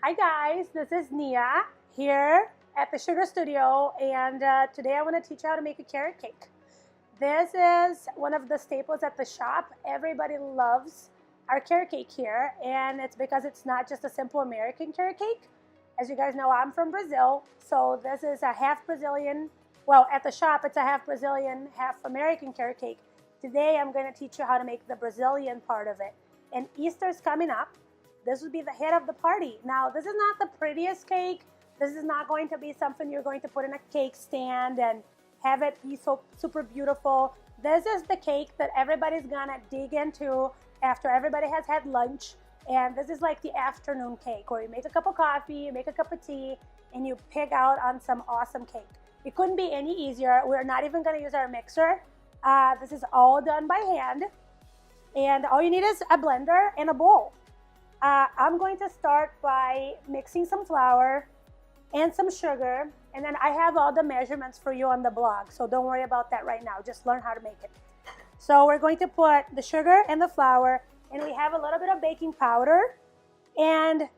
Hi guys, this is Nia here at the Sugar Studio, and today I want to teach you how to make a carrot cake. This is one of the staples at the shop. Everybody loves our carrot cake here, and it's because it's not just a simple American carrot cake. As you guys know, I'm from Brazil, so this is a half Brazilian, well, at the shop it's a half Brazilian, half American carrot cake. Today I'm going to teach you how to make the Brazilian part of it. And Easter's coming up. This would be the hit of the party. Now, this is not the prettiest cake. This is not going to be something you're going to put in a cake stand and have it be so super beautiful. This is the cake that everybody's gonna dig into after everybody has had lunch. And this is like the afternoon cake where you make a cup of coffee, you make a cup of tea, and you pig out on some awesome cake. It couldn't be any easier. We're not even gonna use our mixer. This is all done by hand. And all you need is a blender and a bowl. I'm going to start by mixing some flour and some sugar, and then I have all the measurements for you on the blog, so don't worry about that right now. Just learn how to make it. So we're going to put the sugar and the flour, and we have a little bit of baking powder, and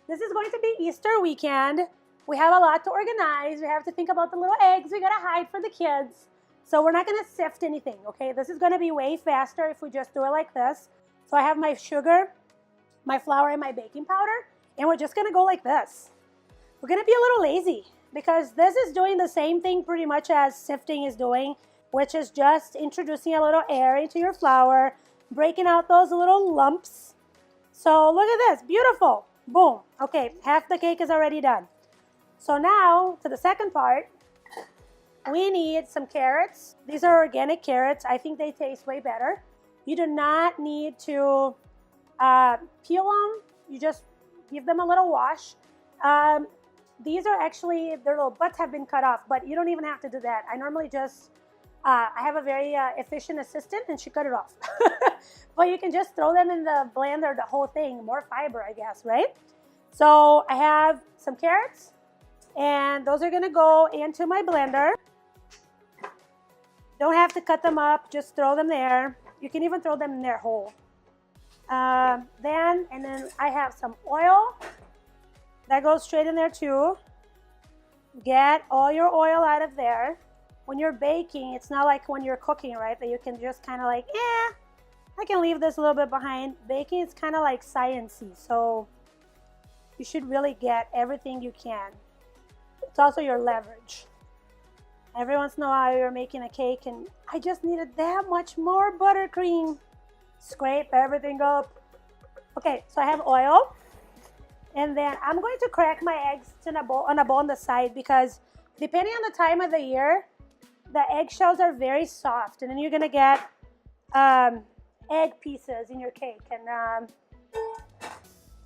this is going to be Easter weekend. We have a lot to organize. We have to think about the little eggs we gotta hide for the kids. So we're not gonna sift anything, okay? This is gonna be way faster if we just do it like this. So I have my sugar, my flour, and my baking powder, and we're just gonna go like this. We're gonna be a little lazy because this is doing the same thing pretty much as sifting is doing, which is just introducing a little air into your flour, breaking out those little lumps. So look at this, beautiful, boom. Okay, half the cake is already done. So now to the second part, we need some carrots. These are organic carrots. I think they taste way better. You do not need to peel them. You just give them a little wash. These are actually, their little butts have been cut off, but you don't even have to do that. I normally just, I have a very efficient assistant and she cut it off. But you can just throw them in the blender, the whole thing, more fiber, I guess, right? So I have some carrots and those are gonna go into my blender. Don't have to cut them up, just throw them there. You can even throw them in there whole. Then I have some oil that goes straight in there too. Get all your oil out of there. When you're baking, it's not like when you're cooking, right? That you can just kind of like, I can leave this a little bit behind. Baking is kind of like science-y, so you should really get everything you can. It's also your leverage. Every once in a while you're making a cake and I just needed that much more buttercream. Scrape everything up. Okay, so I have oil, and then I'm going to crack my eggs in a bowl, on a bowl on the side, because depending on the time of the year, the eggshells are very soft, and then you're gonna get egg pieces in your cake, and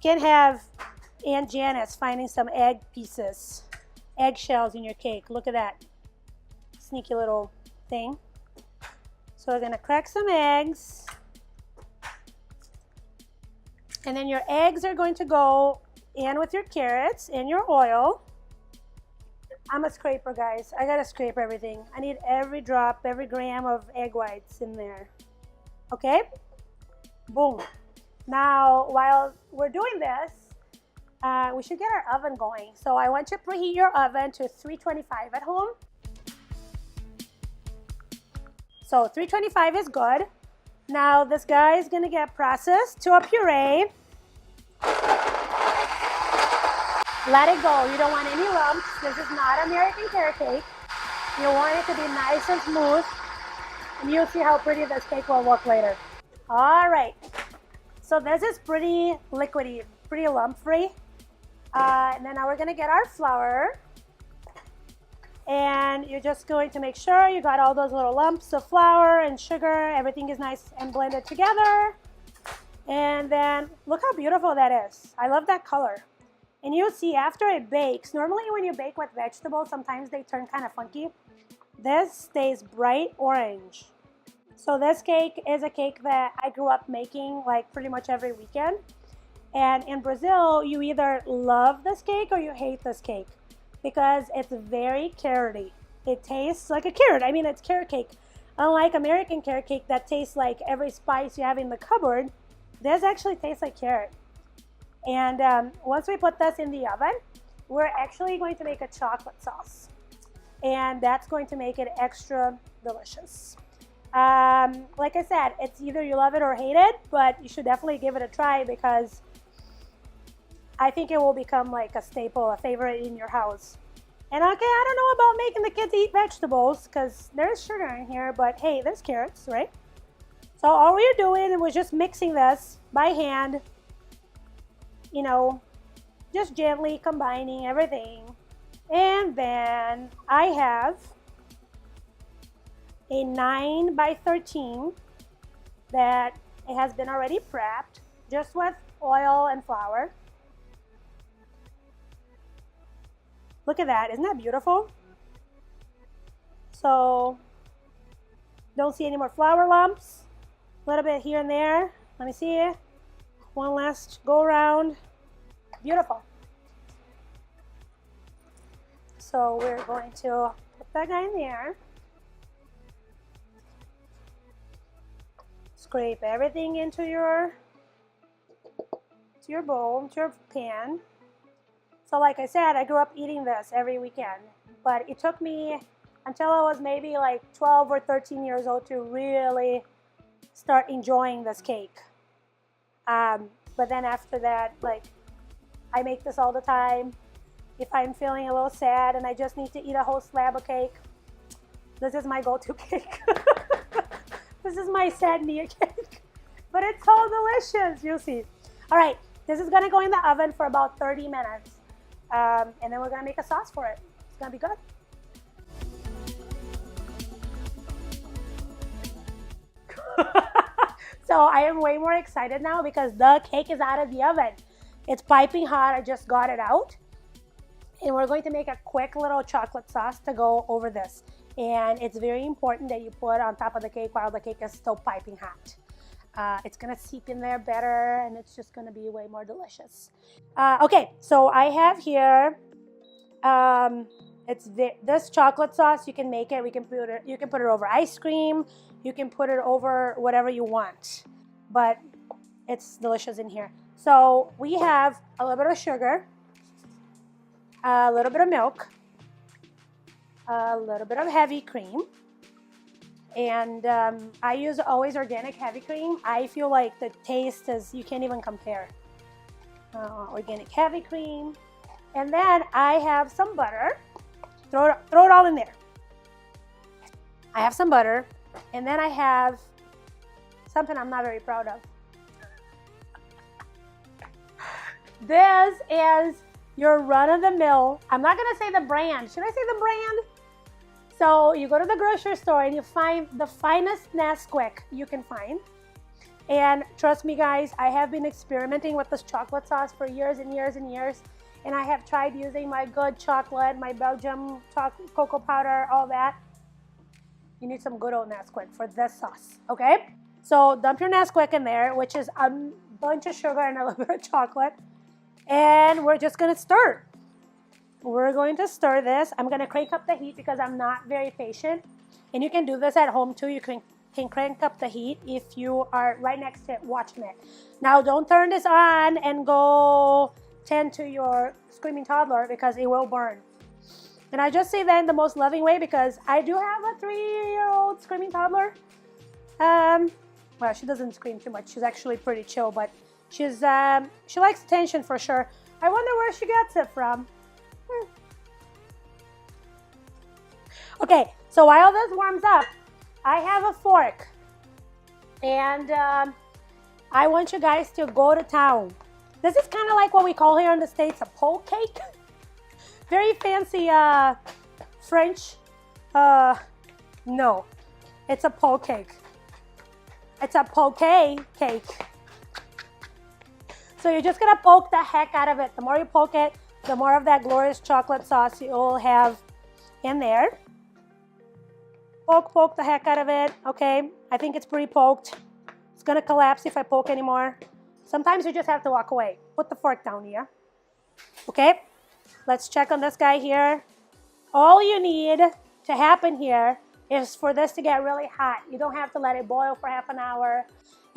can have Aunt Janice finding some egg pieces, eggshells in your cake. Look at that sneaky little thing. So we're gonna crack some eggs. And then your eggs are going to go in with your carrots and your oil. I'm a scraper, guys. I gotta scrape everything. I need every drop, every gram of egg whites in there. Okay? Boom. Now, while we're doing this, we should get our oven going. So I want you to preheat your oven to 325 at home. So 325 is good. Now this guy is gonna get processed to a puree. Let it go. You don't want any lumps. This is not American carrot cake. You want it to be nice and smooth. And you'll see how pretty this cake will look later. All right. So this is pretty liquidy, pretty lump-free. And then now we're gonna get our flour. And you're just going to make sure you got all those little lumps of flour and sugar. Everything is nice and blended together. And then look how beautiful that is. I love that color. And you'll see after it bakes, normally when you bake with vegetables, sometimes they turn kind of funky. This stays bright orange. So this cake is a cake that I grew up making like pretty much every weekend. And in Brazil, you either love this cake or you hate this cake, because it's very carroty. It tastes like a carrot. I mean, it's carrot cake. Unlike American carrot cake that tastes like every spice you have in the cupboard, this actually tastes like carrot. And once we put this in the oven, we're actually going to make a chocolate sauce. And that's going to make it extra delicious. Like I said, it's either you love it or hate it, but you should definitely give it a try because I think it will become like a staple, a favorite in your house. And okay, I don't know about making the kids eat vegetables because there's sugar in here, but hey, there's carrots, right? So all we're doing was just mixing this by hand, you know, just gently combining everything. And then I have a 9 by 13 that it has been already prepped just with oil and flour. Look at that, isn't that beautiful? So don't see any more flour lumps. A little bit here and there. Let me see. One last go around. Beautiful. So we're going to put that guy in there. Scrape everything into your bowl, to your pan. So like I said, I grew up eating this every weekend, but it took me until I was maybe like 12 or 13 years old to really start enjoying this cake. But then after that, like, I make this all the time. If I'm feeling a little sad and I just need to eat a whole slab of cake, this is my go-to cake. This is my sad Nia cake, but it's so delicious, you'll see. All right, this is gonna go in the oven for about 30 minutes. And then we're gonna make a sauce for it. It's gonna be good. So I am way more excited now because the cake is out of the oven. It's piping hot, I just got it out. And we're going to make a quick little chocolate sauce to go over this. And it's very important that you put on top of the cake while the cake is still piping hot. It's gonna seep in there better and it's just gonna be way more delicious. Okay, so I have here, this chocolate sauce. You can make it, you can put it over ice cream, you can put it over whatever you want, but it's delicious in here. So we have a little bit of sugar, a little bit of milk, a little bit of heavy cream, and I use always organic heavy cream. I feel like the taste is, you can't even compare. Organic heavy cream. And then I have some butter. Throw it all in there. I have some butter. And then I have something I'm not very proud of. This is your run-of-the-mill. I'm not going to say the brand. Should I say the brand? So you go to the grocery store and you find the finest Nesquik you can find. And trust me guys, I have been experimenting with this chocolate sauce for years and years and years. And I have tried using my good chocolate, my Belgium cocoa powder, all that. You need some good old Nesquik for this sauce, okay? So dump your Nesquik in there, which is a bunch of sugar and a little bit of chocolate. And we're just gonna stir. We're going to stir this. I'm gonna crank up the heat because I'm not very patient. And you can do this at home too. You can crank up the heat if you are right next to it watching it. Now don't turn this on and go tend to your screaming toddler because it will burn. And I just say that in the most loving way because I do have a 3-year-old screaming toddler. Well, she doesn't scream too much. She's actually pretty chill, but she likes attention for sure. I wonder where she gets it from. Okay, so while this warms up, I have a fork. And I want you guys to go to town. This is kind of like what we call here in the States a pole cake. Very fancy French. No, it's a pole cake. It's a poke cake. So you're just gonna poke the heck out of it. The more you poke it, the more of that glorious chocolate sauce you'll have in there. Poke the heck out of it. Okay, I think it's pretty poked. It's gonna collapse if I poke anymore. Sometimes you just have to walk away. Put the fork down here. Okay, let's check on this guy here. All you need to happen here is for this to get really hot. You don't have to let it boil for half an hour.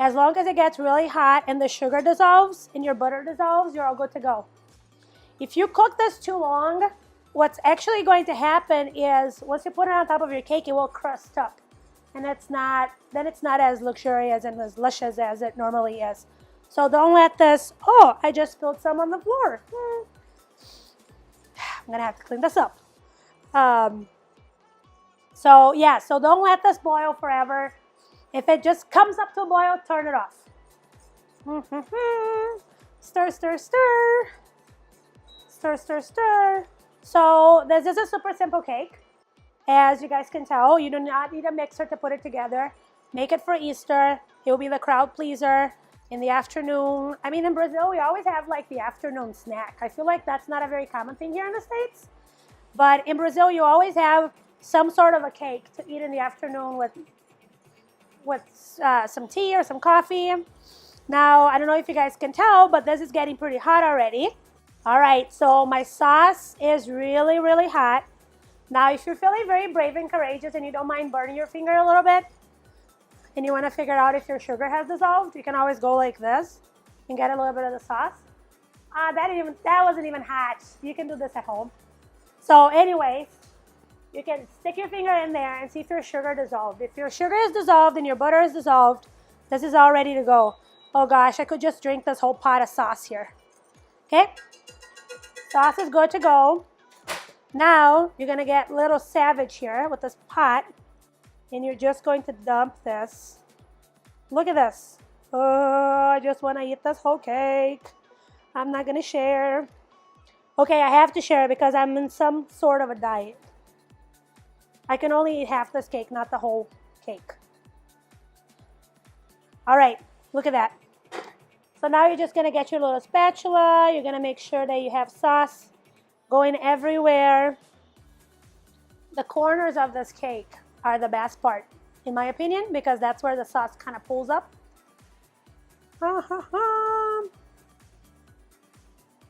As long as it gets really hot and the sugar dissolves and your butter dissolves, you're all good to go. If you cook this too long, what's actually going to happen is once you put it on top of your cake, it will crust up. And it's not as luxurious and as luscious as it normally is. So don't let this, oh, I just spilled some on the floor. I'm going to have to clean this up. So don't let this boil forever. If it just comes up to a boil, turn it off. Stir, stir, stir. Stir, stir, stir. So this is a super simple cake. As you guys can tell, you do not need a mixer to put it together. Make it for Easter. It will be the crowd pleaser in the afternoon. I mean, in Brazil, we always have like the afternoon snack. I feel like that's not a very common thing here in the States. But in Brazil, you always have some sort of a cake to eat in the afternoon with some tea or some coffee. Now, I don't know if you guys can tell, but this is getting pretty hot already. All right, so my sauce is really, really hot. Now, if you're feeling very brave and courageous and you don't mind burning your finger a little bit, and you want to figure out if your sugar has dissolved, you can always go like this and get a little bit of the sauce. That wasn't even hot. You can do this at home. So anyways, you can stick your finger in there and see if your sugar dissolved. If your sugar is dissolved and your butter is dissolved, this is all ready to go. Oh gosh, I could just drink this whole pot of sauce here. Okay, sauce is good to go. Now, you're gonna get a little savage here with this pot, and you're just going to dump this. Look at this. Oh, I just wanna eat this whole cake. I'm not gonna share. Okay, I have to share because I'm in some sort of a diet. I can only eat half this cake, not the whole cake. All right, look at that. So now you're just gonna get your little spatula. You're gonna make sure that you have sauce going everywhere. The corners of this cake are the best part, in my opinion, because that's where the sauce kind of pulls up.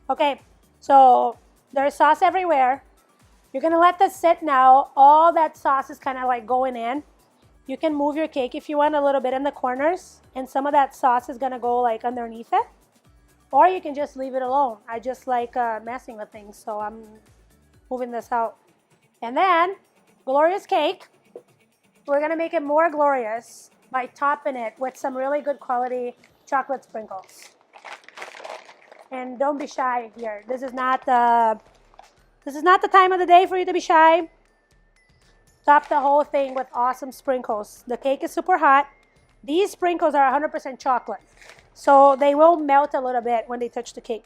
Okay, so there's sauce everywhere. You're gonna let this sit now. All that sauce is kind of like going in. You can move your cake if you want a little bit in the corners, and some of that sauce is gonna go like underneath it. Or you can just leave it alone. I just like messing with things, so I'm moving this out. And then, glorious cake. We're gonna make it more glorious by topping it with some really good quality chocolate sprinkles. And don't be shy here. This is not the time of the day for you to be shy. Top the whole thing with awesome sprinkles. The cake is super hot. These sprinkles are 100% chocolate, so they will melt a little bit when they touch the cake.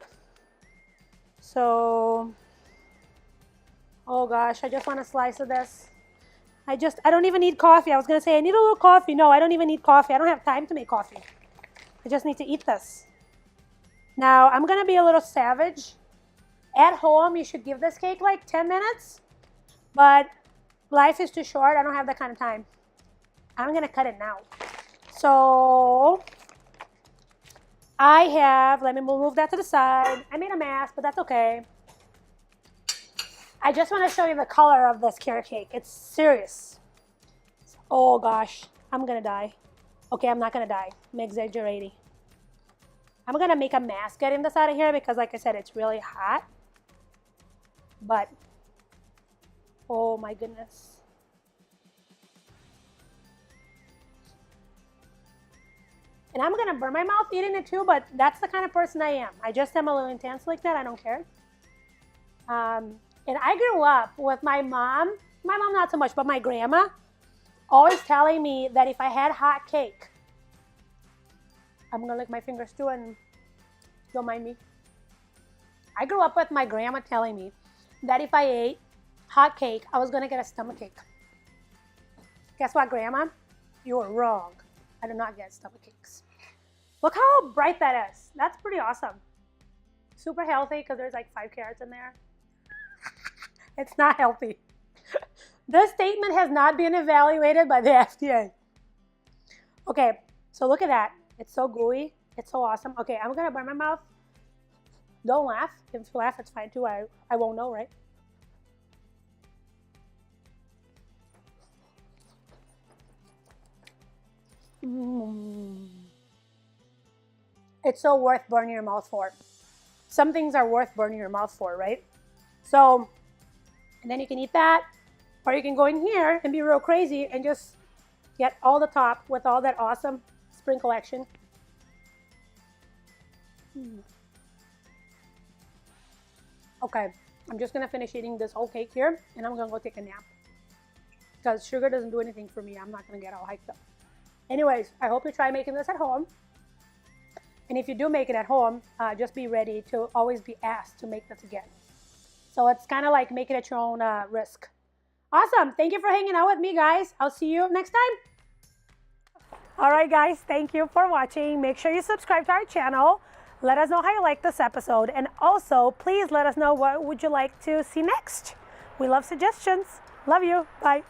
So, oh gosh, I just want a slice of this. I don't even need coffee. I was gonna say I need a little coffee. No, I don't even need coffee. I don't have time to make coffee. I just need to eat this. Now, I'm gonna be a little savage. At home, you should give this cake like 10 minutes, but life is too short. I don't have that kind of time. I'm gonna cut it now. So, let me move that to the side. I made a mess, but that's okay. I just want to show you the color of this carrot cake. It's serious. Oh gosh, I'm gonna die. Okay, I'm not gonna die. I'm exaggerating. I'm gonna make a mess getting this out of here because, like I said, it's really hot. But, oh my goodness. And I'm gonna burn my mouth eating it too, but that's the kind of person I am. I just am a little intense like that. I don't care. And I grew up with my mom not so much, but my grandma, always telling me that if I had hot cake, I'm gonna lick my fingers too, and don't mind me. I grew up with my grandma telling me that if I ate hot cake, I was gonna get a stomachache. Guess what, Grandma? You were wrong. I do not get stomachaches. Look how bright that is. That's pretty awesome. Super healthy because there's like 5 carrots in there. It's not healthy. This statement has not been evaluated by the FDA. Okay, so look at that. It's so gooey. It's so awesome. Okay, I'm gonna burn my mouth. Don't laugh. If you laugh, it's fine too. I won't know, right? it's so worth burning your mouth for. Some things are worth burning your mouth for, right? So, and then you can eat that, or you can go in here and be real crazy and just get all the top with all that awesome sprinkle action. Okay, I'm just gonna finish eating this whole cake here, and I'm gonna go take a nap. Because sugar doesn't do anything for me. I'm not gonna get all hyped up. Anyways, I hope you try making this at home. And if you do make it at home, just be ready to always be asked to make this again. So it's kind of like make it at your own risk. Awesome. Thank you for hanging out with me, guys. I'll see you next time. All right, guys. Thank you for watching. Make sure you subscribe to our channel. Let us know how you like this episode. And also, please let us know what would you like to see next. We love suggestions. Love you. Bye.